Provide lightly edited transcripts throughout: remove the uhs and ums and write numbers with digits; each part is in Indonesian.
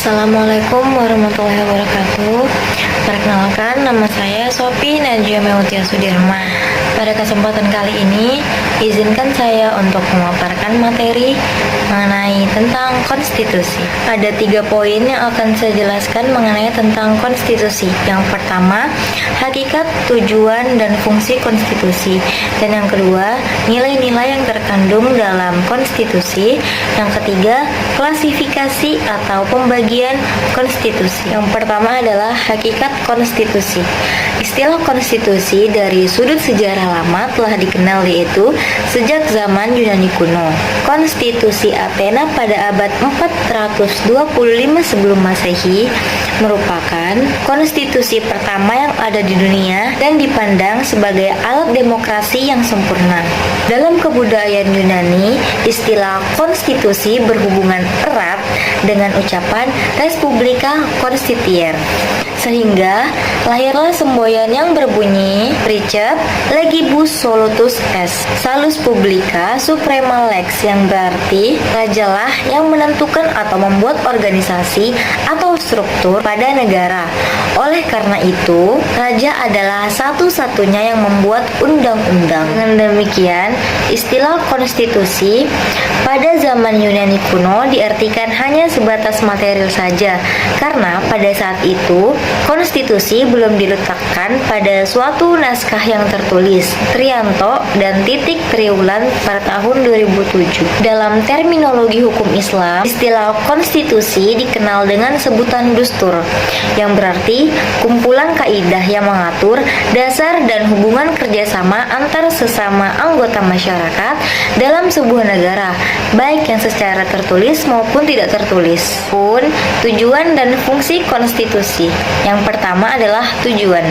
Assalamualaikum warahmatullahi wabarakatuh. Perkenalkan, nama saya Sophie Najia Meutia Sudirman. Pada kesempatan kali ini, izinkan saya untuk memaparkan materi mengenai tentang konstitusi. Ada 3 poin yang akan saya jelaskan mengenai tentang konstitusi. Yang pertama, hakikat, tujuan, dan fungsi konstitusi. Dan yang kedua, nilai-nilai yang terkandung dalam konstitusi. Yang ketiga, klasifikasi atau pembagian konstitusi. Yang pertama adalah hakikat konstitusi. Istilah konstitusi dari sudut sejarah lama telah dikenal, yaitu sejak zaman Yunani kuno. Konstitusi Athena pada abad 425 sebelum Masehi merupakan konstitusi pertama yang ada di dunia dan dipandang sebagai alat demokrasi yang sempurna. Dalam kebudayaan Yunani, istilah konstitusi berhubungan erat dengan ucapan Respublica Constituere, sehingga lahirlah semboyan yang berbunyi Princeps Legibus Solutus Est Salus Publica Suprema Lex, yang berarti rajalah yang menentukan atau membuat organisasi atau struktur pada negara. Oleh karena itu, raja adalah satu-satunya yang membuat undang-undang. Dengan demikian, istilah konstitusi pada zaman Yunani kuno diartikan hanya sebatas material saja, karena pada saat itu konstitusi belum diletakkan pada suatu naskah yang tertulis. Trianto dan Titik Triwulan pada tahun 2007. Dalam terminologi hukum Islam, istilah konstitusi dikenal dengan sebutan dustur, yang berarti kumpulan kaidah yang mengatur dasar dan hubungan kerjasama antar sesama anggota masyarakat dalam sebuah negara, baik yang secara tertulis maupun tidak tertulis. Tujuan dan fungsi konstitusi. Yang pertama adalah tujuan.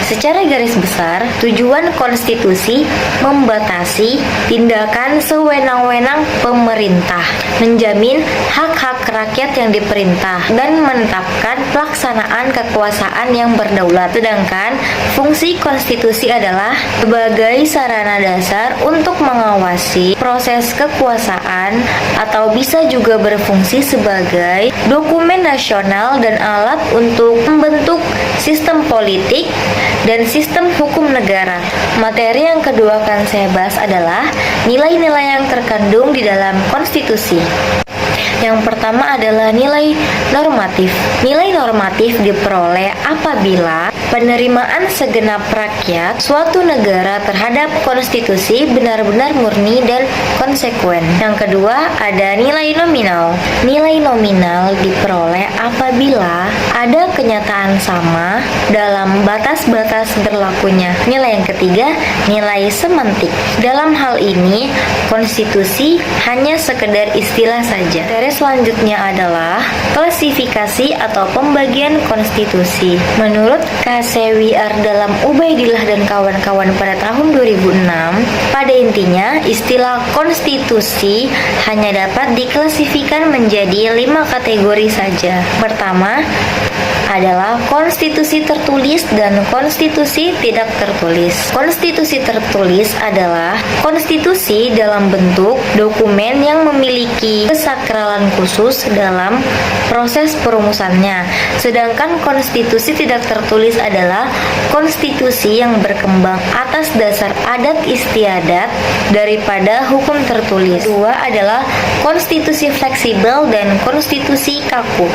Secara garis besar, tujuan konstitusi membatasi tindakan sewenang-wenang pemerintah, menjamin hak-hak rakyat yang diperintah, dan menetapkan pelaksanaan kekuasaan yang berdaulat. Sedangkan fungsi konstitusi adalah sebagai sarana dasar untuk mengawasi proses kekuasaan, atau bisa juga berfungsi sebagai dokumen nasional dan alat untuk membentuk sistem politik dan sistem hukum negara. Materi yang kedua akan saya bahas adalah nilai-nilai yang terkandung di dalam konstitusi. Yang pertama adalah nilai normatif. Nilai normatif diperoleh apabila penerimaan segenap rakyat suatu negara terhadap konstitusi benar-benar murni dan konsekuen. Yang kedua ada nilai nominal. Nilai nominal diperoleh apabila ada kenyataan sama dalam batas-batas berlakunya. Nilai yang ketiga, nilai semantik. Dalam hal ini, konstitusi hanya sekedar istilah saja. Selanjutnya adalah klasifikasi atau pembagian konstitusi. Menurut KCWR dalam Ubaidillah dan kawan-kawan pada tahun 2006, pada intinya istilah konstitusi hanya dapat diklasifikasikan menjadi 5 kategori saja. Pertama adalah konstitusi tertulis dan konstitusi tidak tertulis. Konstitusi tertulis adalah konstitusi dalam bentuk dokumen yang memiliki kesakralan khusus dalam proses perumusannya. Sedangkan konstitusi tidak tertulis adalah konstitusi yang berkembang atas dasar adat istiadat daripada hukum tertulis. Kedua adalah konstitusi fleksibel dan konstitusi kaku.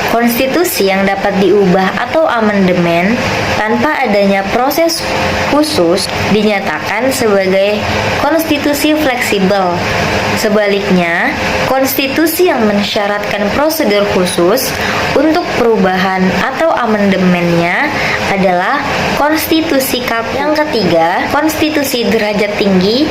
Konstitusi yang dapat diubah atau amandemen tanpa adanya proses khusus dinyatakan sebagai konstitusi fleksibel. Sebaliknya, konstitusi yang mensyaratkan prosedur khusus untuk perubahan atau amandemennya adalah konstitusi kaku. Yang ketiga, konstitusi derajat tinggi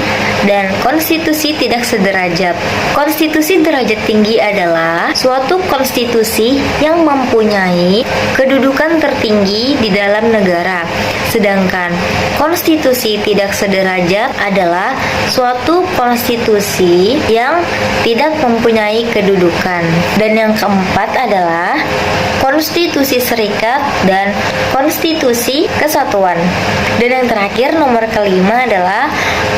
dan konstitusi tidak sederajat. Konstitusi derajat tinggi adalah suatu konstitusi yang mempunyai kedudukan tertinggi di dalam negara. Sedangkan konstitusi tidak sederajat adalah suatu konstitusi yang tidak mempunyai kedudukan. Dan yang keempat adalah konstitusi konstitusi serikat, dan konstitusi kesatuan. Dan yang terakhir nomor kelima adalah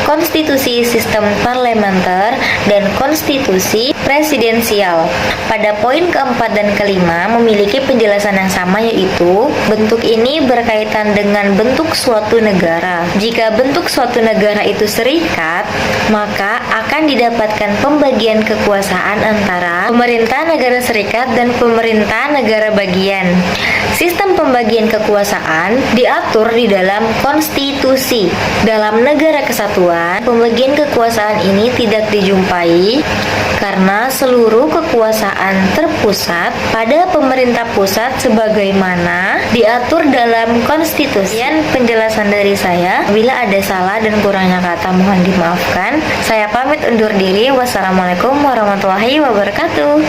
konstitusi sistem parlementer dan konstitusi presidensial. Pada poin keempat dan kelima memiliki penjelasan yang sama, yaitu bentuk ini berkaitan dengan bentuk suatu negara. Jika bentuk suatu negara itu serikat, maka akan didapatkan pembagian kekuasaan antara pemerintah negara serikat dan pemerintah negara bagian. Sistem pembagian kekuasaan diatur di dalam konstitusi. Dalam negara kesatuan, pembagian kekuasaan ini tidak dijumpai karena seluruh kekuasaan terpusat pada pemerintah pusat sebagaimana diatur dalam konstitusi. Sekian penjelasan dari saya. Bila ada salah dan kurangnya kata mohon dimaafkan. Saya pamit undur diri. Wassalamualaikum warahmatullahi wabarakatuh.